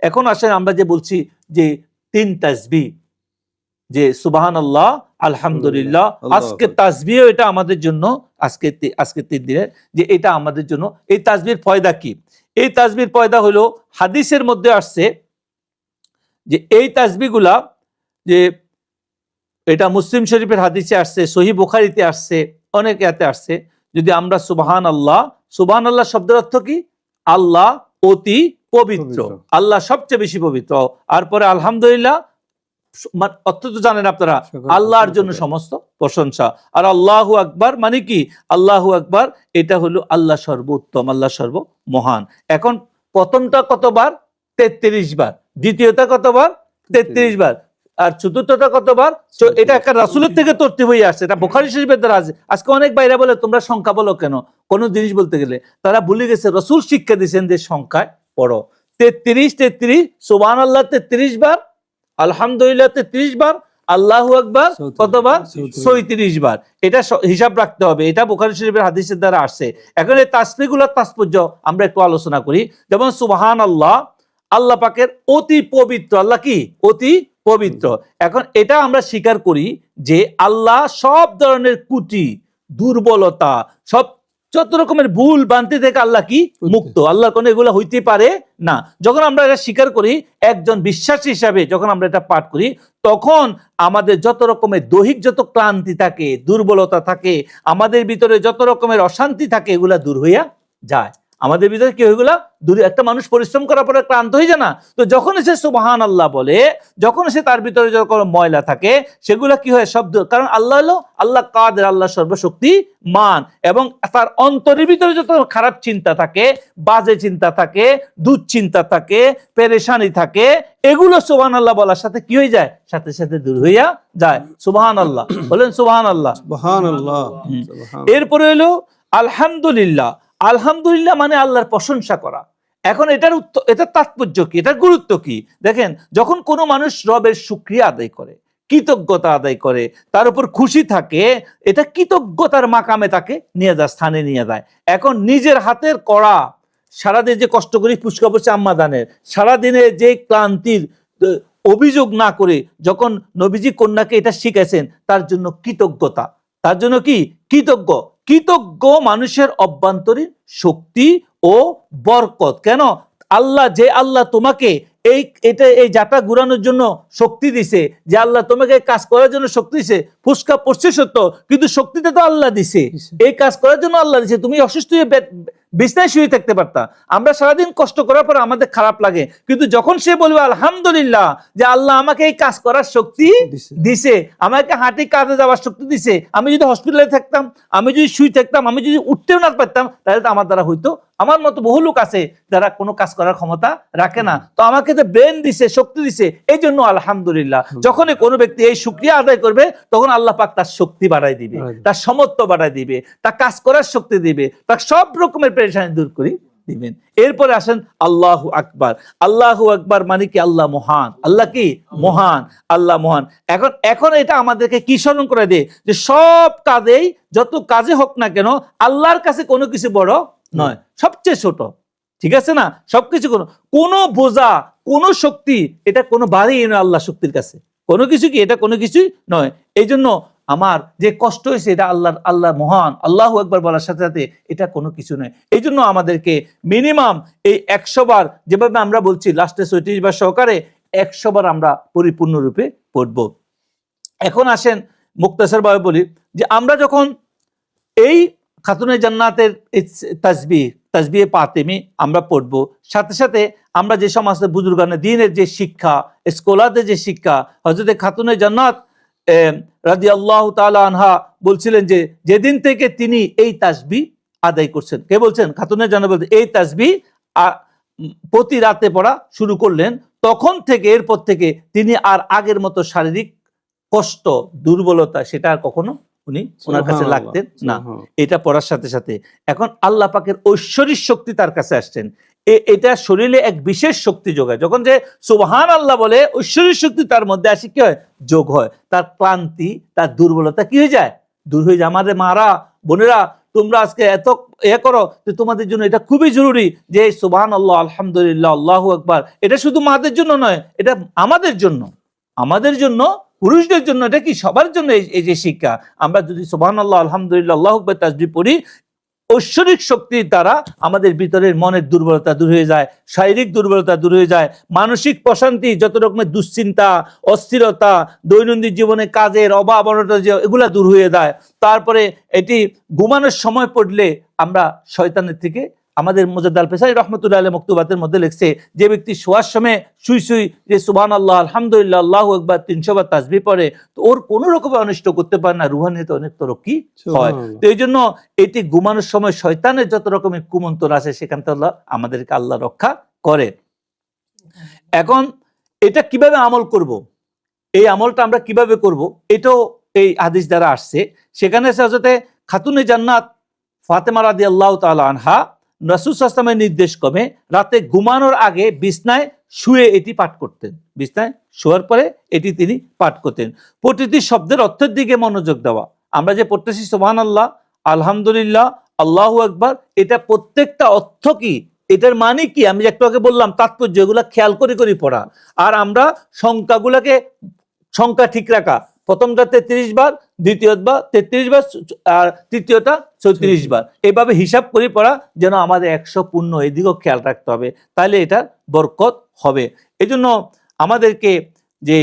এখন আসেন আমরা যে বলছি যে 3 তাসবিহ, যে সুবহানাল্লাহ, আলহামদুলিল্লাহ, আজকে তাসবিহ, এটা আমাদের জন্য আজকে 3 দিনের যে এটা আমাদের জন্য এই তাসবিহর ফয়দা কি? এই তাসবিহর ফয়দা হলো হাদিসের মধ্যে আসছে যে এই তাসবিহগুলা, যে এটা মুসলিম শরীফের হাদিসে আসছে, সহিহ বুখারীতে আসছে, অনেক ইয়াতে আসছে। যদি আমরা সুবহানাল্লাহ শব্দের অর্থ কি? আল্লাহ অতি পবিত্র, আল্লাহ সবচেয়ে বেশি পবিত্র। আর পরে আলহামদুলিল্লাহ অর্থ তো জানেন আপনারা, আল্লাহর জন্য সমস্ত প্রশংসা। আর আল্লাহু আকবার মানে কি? আল্লাহু আকবার এটা হলো আল্লাহ সর্বোত্তম, আল্লাহ সর্বমহান। এখন প্রথমটা কতবার? 33 বার। দ্বিতীয়টা কতবার? 33 বার। আর চতুর্থটা কতবার? এটা একটা রাসূলের থেকে তরতিব হয়ে আসছে, এটা বুখারী শরীফের দ্বারা আছে। আজকে অনেক ভাইরা বলে তোমরা সংখ্যা বলো কেন? কোন জিনিস বলতে গেলে তারা ভুলে গেছে রাসূল শিক্ষা দিয়েছেন যে সংখ্যায় পড়ো। 33 সুবহানাল্লাহ 33 বার, আলহামদুলিল্লাহ 33 বার, আল্লাহু আকবার কতবার? 34 বার। এটা হিসাব রাখতে হবে, এটা বুখারী শরীফের হাদিসের দ্বারা আসছে। এখন এই তাসবিহগুলোর তাৎপর্য আমরা একটু আলোচনা করি। যেমন সুবহানাল্লাহ, আল্লাহ পাকের অতি পবিত্র, আল্লাহ কি? অতি পবিত্র। এখন এটা আমরা স্বীকার করি যে আল্লাহ সব ধরনের ত্রুটি, দুর্বলতা, সব যত রকমের ভুল ভ্রান্তি থেকে আল্লাহ কি? মুক্ত। আল্লাহর কোনো এগুলো হইতে পারে না। যখন আমরা এটা স্বীকার করি, একজন বিশ্বাসী হিসাবে যখন আমরা এটা পাঠ করি, তখন আমাদের যত রকমের দৈহিক যত ক্লান্তি থাকে, দুর্বলতা থাকে, আমাদের ভিতরে যত রকমের অশান্তি থাকে, এগুলা দূর হইয়া যায়। আমাদের ভিতরে কি এগুলা দূর। একটা মানুষ পরিশ্রম করার পরে ক্লান্ত হয়ে যায় না? তো যখন সে সুবহানাল্লাহ বলে, যখন সে তার ভিতরে যখন ময়লা থাকে, সেগুলা কি হয়? শব্দ। কারণ আল্লাহ হলো আল্লাহ কাদের, আল্লাহ সর্বশক্তিমান, এবং তার অন্তরের ভিতরে যত খারাপ চিন্তা থাকে, বাজে চিন্তা থাকে, দুশ্চিন্তা থাকে, পেরেশানি থাকে, এগুলো সুবহানাল্লাহ বলার সাথে কি হয়ে যায়? সাথে সাথে দূর হইয়া যায়। সুবহানাল্লাহ বলেন, সুবহানাল্লাহ, সুবহানাল্লাহ। এরপরে হলো আলহামদুলিল্লাহ। আলহামদুলিল্লাহ মানে আল্লাহর প্রশংসা করা। এখন এটার তাৎপর্য কি? এটার গুরুত্ব কি? দেখেন, যখন কোনো মানুষ রবের শুকরিয়া আদায় করে, কৃতজ্ঞতা আদায় করে, তার উপর খুশি থাকে, এটা কৃতজ্ঞতার মাকামে তাকে নিয়ে যায়, স্থানে নিয়ে যায়। এখন নিজের হাতের করা, সারাদিন যে কষ্ট করি পুষ্কা পড়ছে আম্মাদানের, সারাদিনে যে ক্লান্তির অভিযোগ না করে যখন নবীজি কন্যাকে এটা শিখেছেন, তার জন্য কৃতজ্ঞতা, তার জন্য কি? কৃতজ্ঞ মানুষের অভ্যন্তরীণ শক্তি ও বরকত। কেন? আল্লাহ তোমাকে এই জাটা ঘুরানোর জন্য শক্তি দিছে, যে আল্লাহ তোমাকে কাজ করার জন্য শক্তি দিছে। ফুসকা পড়ছে সত্য, কিন্তু শক্তিটা তো আল্লাহ দিছে, এই কাজ করার জন্য আল্লাহ দিছে। তুমি অসুস্থ হয়ে বিছানায় শুয়ে থাকতে পারতা। আমরা সারাদিন কষ্ট করার পর আমাদের খারাপ লাগে, কিন্তু যখন সে বলবে আলহামদুলিল্লাহ, যে আল্লাহ আমাকে এই কাজ করার শক্তি দিছে, আমাকে হাঁটি কাজে যাওয়ার শক্তি দিছে। আমি যদি হসপিটালে থাকতাম, আমি যদি শুয়ে থাকতাম, আমি যদি উঠতেও না পারতাম, তাহলে তো আমার দ্বারা হইতো। আমার মতো বহু লোক আছে যারা কোনো কাজ করার ক্ষমতা রাখে না, তো আমাকে তো ব্রেন দিছে, শক্তি দিছে, এই জন্য আলহামদুলিল্লাহ। যখনই কোনো ব্যক্তি এই শুকরিয়া আদায় করবে, তখন আল্লাহ পাক তার শক্তি বাড়াই দিবে, তার সামর্থ্য বাড়াই দিবে, তার কাজ করার শক্তি দিবে, তার সব রকমের পেরেশানি দূর করে দিবেন। এরপরে আসেন আল্লাহু আকবার। আল্লাহু আকবার মানে কি? আল্লাহ মহান। আল্লাহ কি? মহান। আল্লাহ মহান। এখন এটা আমাদেরকে কি স্মরণ করে দেয়? যে সব কাজেই, যত কাজে হোক না কেন, আল্লাহর কাছে কোনো কিছু বড় নয়, সবচেয়ে ছোট। ঠিক আছে না? সবকিছু কোনো বোঝা, কোনো শক্তি, এটা কোনো বাড়ি নয় আল্লাহ শক্তির কাছে। কোনো কিছু কি? এটা কোনো কিছুই নয়। এই জন্য আমার যে কষ্ট হয়েছে, এটা আল্লাহ মহান, আল্লাহু আকবার বলার সাথে সাথে এটা কোনো কিছু নয়। এই জন্য আমাদেরকে মিনিমাম এই 100 বার, যেভাবে আমরা বলছি লাস্টে 36 বার সহকারে 100 বার আমরা পরিপূর্ণরূপে পড়ব। এখন আসেন মুক্তাসার ভাবে বলি, যে আমরা যখন এই খাতুনে জান্নাতের তাসবিহে ফাতেমি আমরা পড়ব, সাথে সাথে আমরা যে সমস্ত বুজুর্গানে দ্বীনের যে শিক্ষা, স্কলারদের যে শিক্ষা, হযরত খাতুনে জান্নাত রাদিয়াল্লাহু তাআলা আনহা বলছিলেন যে যেদিন থেকে তিনি এই তাসবিহ আদায় করছেন, কে বলছেন? খাতুনে জান্নাত বলতে এই তাসবিহ প্রতি রাতে পড়া শুরু করলেন, তখন থেকে, এরপর থেকে তিনি আর আগের মতো শারীরিক কষ্ট, দুর্বলতা, সেটা আর কখনো ওনার কাছে লাগতেন না। এটা পড়ার সাথে সাথে এখন আল্লাহ পাকের ঐশ্বরিক শক্তি তার কাছে আসছেন। এটা শরীরে এক বিশেষ শক্তি যোগায়। যখন যে সুবহানাল্লাহ বলে, ঐশ্বরিক শক্তি তার মধ্যে আসে, কি হয়? যোগ হয়। তার ক্লান্তি, তার দুর্বলতা কি হয়ে যায়? দূর হয়ে যায়। আমাদের মারা বোনেরা তোমরা আজকে এত করো, তো তোমাদের জন্য এটা খুবই জরুরি যে সুবহানাল্লাহ, আলহামদুলিল্লাহ, আল্লাহু আকবার, এটা শুধু মাদের জন্য নয়, এটা আমাদের জন্য, পুরুষদের জন্য, এটা কি সবার জন্য এই যে শিক্ষা। আমরা যদি সুবহানাল্লাহ, আলহামদুলিল্লাহ, আল্লাহু আকবার তাসবিহ পড়ি, ঐশ্বরিক শক্তির দ্বারা আমাদের ভিতরের মনের দুর্বলতা দূর হয়ে যায়, শারীরিক দুর্বলতা দূর হয়ে যায়, মানসিক প্রশান্তি, যত রকমের দুশ্চিন্তা, অস্থিরতা, দৈনন্দিন জীবনে কাজের অভাব অনটন, এগুলা দূর হয়ে যায়। তারপরে এটি ঘুমানোর সময় পড়লে আমরা শয়তানের থেকে, আমাদের মুজাদ্দ আল পেসারি রহমতুল্লাহ আলাইহি মকতুবাতের মধ্যে লিখছে, যে ব্যক্তি শোয়ার সময় শুই যে সুবহানাল্লাহ, আলহামদুলিল্লাহ, আল্লাহু আকবার 300 বার তাসবিহ পড়ে, তো ওর কোনো রকমের অনিষ্ট করতে পারে না, রুহানিয়তে অনেক তরক্কি হয়। তো এই জন্য এটি ঘুমানোর সময় শয়তানের যত রকমের কুমন্ত্র আছে সেখান থেকে আমাদেরকে আল্লাহ রক্ষা করে। এখন এটা কিভাবে আমল করব, এই আমলটা আমরা কিভাবে করব, এটাও এই হাদিস দ্বারা আসছে। সেখানে হযরতে খাতুনে জান্নাত ফাতেমা রাদিয়াল্লাহু তাআলা আনহা রাসূল সাল্লাল্লাহু আলাইহি ওয়াসাল্লামের নির্দেশ ক্রমে রাতে ঘুমানোর আগে বিছনায় শুয়ে এটি পাঠ করতেন। বিছনায় শোয়ার পরে এটি তিনি পাঠ করতেন। প্রতিটি শব্দের অর্থের দিকে মনোযোগ দেওয়া। আমরা যে পড়তেছি সুবহানাল্লাহ, আলহামদুলিল্লাহ, আল্লাহু আকবার, এটা প্রত্যেকটা অর্থ কি, এটার মানে কি, আমি একটু আগে বললাম তাৎপর্য, এগুলা খেয়াল করে পড়া। আর আমরা সংখ্যা ঠিক রাখা, প্রথমটা 33 বার, দ্বিতীয়টা 33 বার, আর তৃতীয়টা 34 বার, এভাবে হিসাব করে পড়া, যেন আমাদের 100 পূর্ণ, এদিকেও খেয়াল রাখতে হবে, তাহলে এটা বরকত হবে। এই জন্য আমাদেরকে যে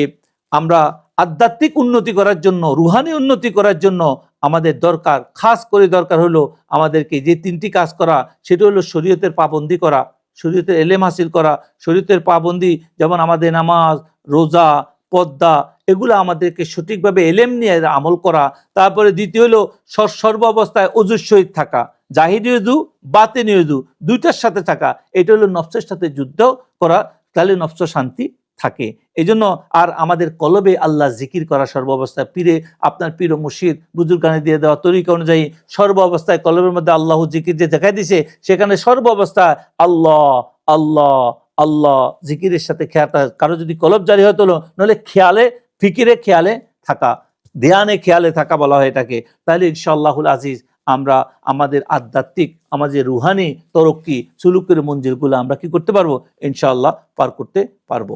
আমরা আধ্যাত্মিক উন্নতি করার জন্য, রুহানি উন্নতি করার জন্য আমাদের দরকার, খাস করে দরকার হলো আমাদেরকে যে 3টি কাজ করা, সেটা হলো শরীয়তের পাবন্দি করা, শরীয়তের এলেম হাসিল করা। শরীয়তের পাবন্দি যেমন আমাদের নামাজ, রোজা, পর্দা, এগুলো আমাদেরকে সঠিকভাবে এলেম নিয়ে আমল করা। তারপরে দ্বিতীয় হলো সর্ব অবস্থায় ওযুর সহিত থাকা, জাহিরি ওযু, বাতিনি ওযু, দুইটার সাথে থাকা। এটা হলো নফসের সাথে যুদ্ধ করা, তাহলে নফস শান্তি থাকে। এই জন্য আর আমাদের কলবে আল্লাহ জিকির করা সর্ব অবস্থায়, আপনার পীর ও মুর্শিদ বুজুর্গানে দিয়ে দেওয়া তরিকা অনুযায়ী সর্ব অবস্থায় কলবের মধ্যে আল্লাহ জিকির যে দেখাই দিছে, সেখানে সর্ব অবস্থায় আল্লাহ আল্লাহ আল্লাহ জিকিরের সাথে খেয়ালটা, কারো যদি কলব জারি হতো, নইলে ফিকিরে খেয়ালে থাকা, ধ্যানে খেয়ালে থাকা বলা হয় এটাকে। তাহলে ইনশাআল্লাহুল আজিজ আমরা আমাদের আধ্যাত্মিক, আমাদের রুহানি তরক্কি, সুলুকের মঞ্জিলগুলো আমরা কি করতে পারবো, ইনশাআল্লাহ পার করতে পারবো।